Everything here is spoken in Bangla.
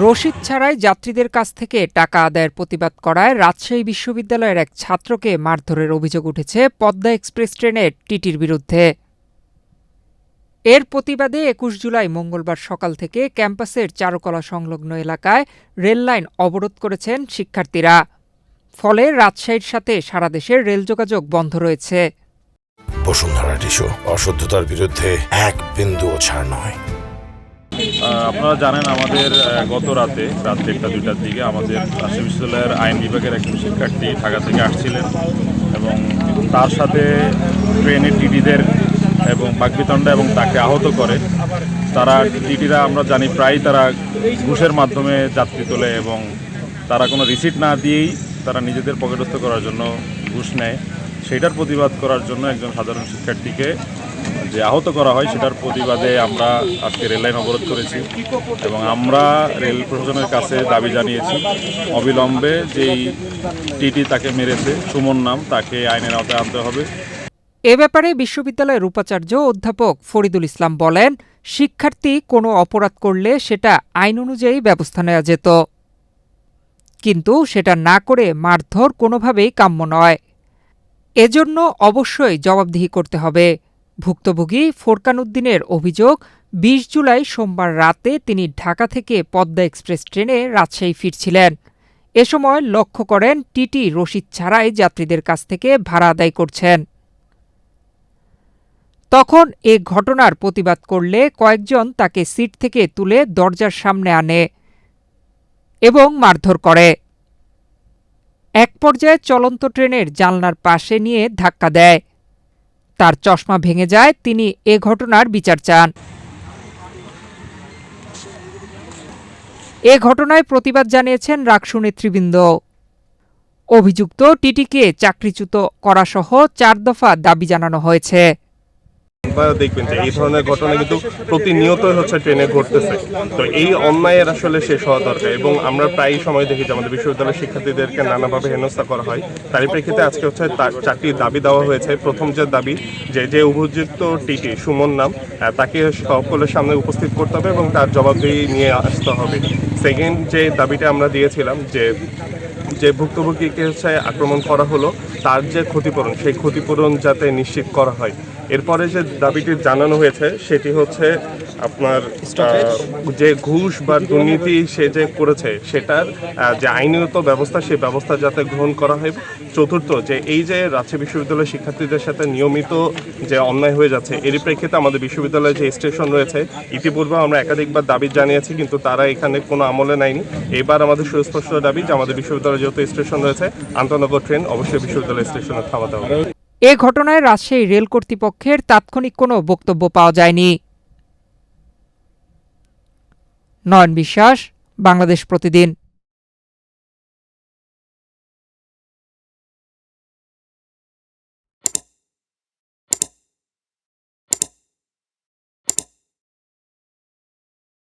রসিদ ছাড়াই যাত্রীদের কাছ থেকে টাকা আদায়ের প্রতিবাদ করায় রাজশাহী বিশ্ববিদ্যালয়ের এক ছাত্রকে মারধরের অভিযোগ উঠেছে পদ্মা এক্সপ্রেস ট্রেনের টিটির বিরুদ্ধে। এর প্রতিবাদে ২১ জুলাই মঙ্গলবার সকাল থেকে ক্যাম্পাসের চারুকলা সংলগ্ন এলাকায় রেললাইন অবরোধ করেছেন শিক্ষার্থীরা। ফলে রাজশাহীর সাথে সারা দেশের রেল যোগাযোগ বন্ধ রয়েছে। বসুন্ধরা টিস্যু, অশুদ্ধতার বিরুদ্ধে এক বিন্দুও ছাড় নয়। আপনারা জানেন আমাদের গত রাত্রে 1টা-2টার দিকে আমাদের রাজশাহী বিশ্ববিদ্যালয়ের আইন বিভাগের একজন শিক্ষার্থী ঢাকা থেকে আসছিলেন এবং তার সাথে ট্রেনের টিটিদের এবং বাকবিতণ্ডা এবং তাকে আহত করে। তারা টিটিরা আমরা জানি প্রায় তারা ঘুষের মাধ্যমে যাত্রী তোলে এবং তারা কোনো রিসিট না দিয়েই তারা নিজেদের পকেটস্থ করার জন্য ঘুষ নেয়। সেটার প্রতিবাদ করার জন্য একজন সাধারণ শিক্ষার্থীকে যে আহত করা হয় সেটার প্রতিবাদে আমরা আজকে রেললাইন অবরোধ করেছি এবং আমরা রেল প্রশাসনের কাছে দাবি জানিয়েছি অবিলম্বে যেই টিটি তাকে মেরেছে সুমন নাম, তাকে আইনের আওতায় আনতে হবে। এ ব্যাপারে বিশ্ববিদ্যালয়ের উপাচার্য অধ্যাপক ফরিদুল ইসলাম বলেন, শিক্ষার্থী কোনো অপরাধ করলে সেটা আইন অনুযায়ী ব্যবস্থা নেওয়া যেত, কিন্তু সেটা না করে মারধর কোনোভাবেই কাম্য নয়। এজন্য অবশ্যই জবাবদিহি করতে হবে। ভুক্তভোগী ফোরকান উদ্দিনের অভিযোগ, ২০ জুলাই সোমবার রাতে তিনি ঢাকা থেকে পদ্মা এক্সপ্রেস ট্রেনে রাজশাহী ফিরছিলেন। এ সময় লক্ষ্য করেন টিটি রসিদ ছাড়াই যাত্রীদের কাছ থেকে ভাড়া আদায় করছেন। তখন এ ঘটনার প্রতিবাদ করলে কয়েকজন তাকে সিট থেকে তুলে দরজার সামনে আনে এবং মারধর করে। এক পর্যায়ে চলন্ত ট্রেনের জানলার পাশে নিয়ে ধাক্কা দেয়। তার চশমা ভেঙে যায়। তিনি এ ঘটনার বিচার চান। এ ঘটনায় প্রতিবাদ জানিয়েছেন রাকসু নেতৃবৃন্দ। অভিযুক্ত টিটিকে চাকরিচ্যুত করাসহ ৪ দফা দাবি জানানো হয়েছে। আপনারা দেখবেন যে এই ধরনের ঘটনা কিন্তু প্রতিনিয়ত ট্রেনে ঘটতেছে। তো এই অন্যায়ের আসলে শেষ হওয়া দরকার এবং আমরা প্রায় সময় দেখি যে আমাদের বিশ্ববিদ্যালয়ের শিক্ষার্থীদেরকে নানাভাবে হেনস্থা করা হয়। তারই প্রেক্ষিতে আজকে 4টি দাবি দেওয়া হয়েছে। প্রথম যে দাবি, যে অভিযুক্ত টিটি সুমন নাম, তাকে সকলের সামনে উপস্থিত করতে হবে এবং তার জবাবদিহি নিয়ে আসতে হবে। সেকেন্ড যে দাবিটা আমরা দিয়েছিলাম যে ভুক্তভোগীকে আক্রমণ করা হলো, তার যে ক্ষতিপূরণ, সেই ক্ষতিপূরণ যাতে নিশ্চিত করা হয়। এরপরে যে দাবিটি জানানো হয়েছে সেটি হচ্ছে আপনার যে ঘুষ বা দুর্নীতি সে যে করেছে সেটার যে আইনত ব্যবস্থা, সেই ব্যবস্থা যাতে গ্রহণ করা হয়। চতুর্থ, যে এই যে রাজশাহী বিশ্ববিদ্যালয়ের শিক্ষার্থীদের সাথে নিয়মিত যে অন্যায় হয়ে যাচ্ছে, এরই প্রেক্ষিতে আমাদের বিশ্ববিদ্যালয়ে যে স্টেশন রয়েছে, ইতিপূর্বে আমরা একাধিকবার দাবি জানিয়েছি কিন্তু তারা এখানে কোনো আমলে নেয়নি। এবার আমাদের সুস্পষ্ট দাবি যে আমাদের বিশ্ববিদ্যালয়ে যেহেতু স্টেশন রয়েছে, আন্তনগর ট্রেন অবশ্যই বিশ্ববিদ্যালয় স্টেশনে থামাতে হবে। এ ঘটনায় রাজশাহী রেল কর্তৃপক্ষের তাৎক্ষণিক কোনো বক্তব্য পাওয়া যায়নি। নয়ন বিশ্বাস, বাংলাদেশ প্রতিদিন।